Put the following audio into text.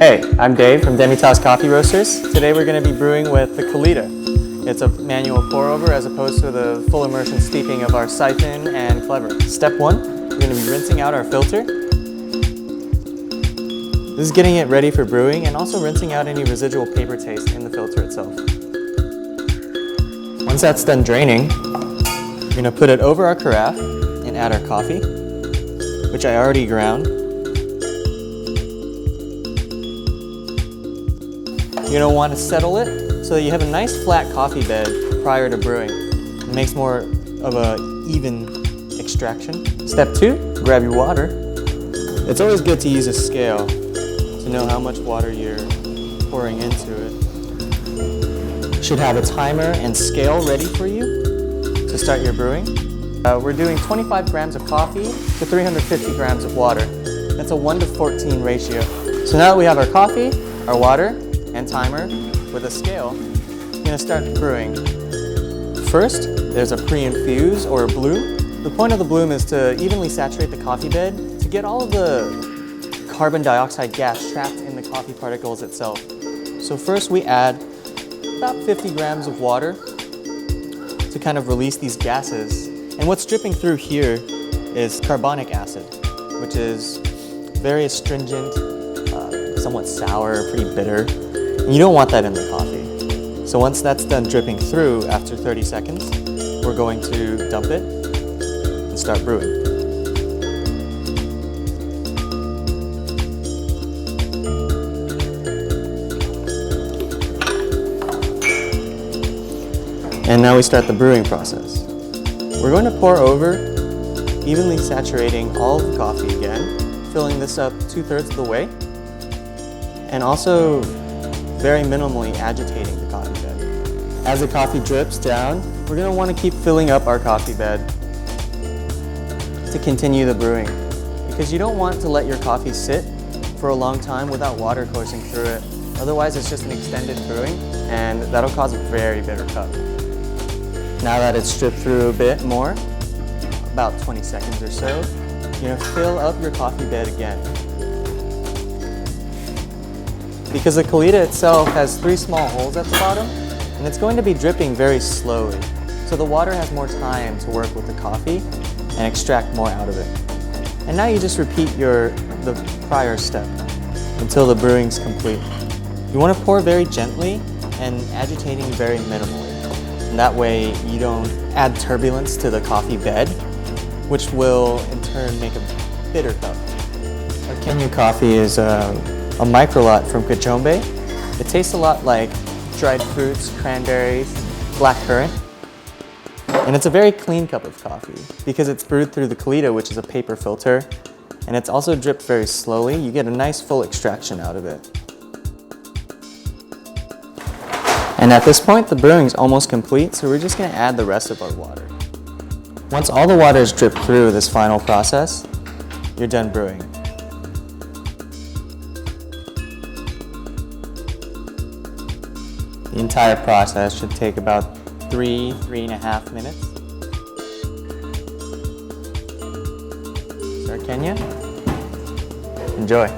Hey, I'm Dave from Demitasse Coffee Roasters. Today we're going to be brewing with the Kalita. It's a manual pour over as opposed to the full immersion steeping of our siphon and clever. Step 1, we're going to be rinsing out our filter. This is getting it ready for brewing and also rinsing out any residual paper taste in the filter itself. Once that's done draining, we're going to put it over our carafe and add our coffee, which I already ground. You're going to want to settle it so that you have a nice flat coffee bed prior to brewing. It makes more of an even extraction. Step 2, grab your water. It's always good to use a scale to know how much water you're pouring into it. You should have a timer and scale ready for you to start your brewing. We're doing 25 grams of coffee to 350 grams of water. That's a 1 to 14 ratio. So now that we have our coffee, our water, and timer with a scale, I'm going to start brewing. First, there's a pre-infuse or a bloom. The point of the bloom is to evenly saturate the coffee bed to get all of the carbon dioxide gas trapped in the coffee particles itself. So first we add about 50 grams of water to kind of release these gases. And what's dripping through here is carbonic acid, which is very astringent, somewhat sour, pretty bitter. You don't want that in the coffee. So once that's done dripping through after 30 seconds, we're going to dump it and start brewing. And now we start the brewing process. We're going to pour over, evenly saturating all of the coffee again, filling this up 2/3 of the way, and also very minimally agitating the coffee bed. As the coffee drips down, we're going to want to keep filling up our coffee bed to continue the brewing, because you don't want to let your coffee sit for a long time without water coursing through it. Otherwise it's just an extended brewing and that'll cause a very bitter cup. Now that it's dripped through a bit more, about 20 seconds or so, you're going to fill up your coffee bed again. Because the Kalita itself has 3 small holes at the bottom, and it's going to be dripping very slowly. So the water has more time to work with the coffee and extract more out of it. And now you just repeat the prior step until the brewing's complete. You want to pour very gently and agitating very minimally. And that way you don't add turbulence to the coffee bed, which will in turn make a bitter cup. Our Kenya coffee is a micro lot from Kachombe. It tastes a lot like dried fruits, cranberries, blackcurrant. And it's a very clean cup of coffee because it's brewed through the Kalita, which is a paper filter, and it's also dripped very slowly. You get a nice full extraction out of it. And at this point, the brewing is almost complete, so we're just going to add the rest of our water. Once all the water is dripped through this final process, you're done brewing. The entire process should take about 3.5 minutes. So Kenya, enjoy.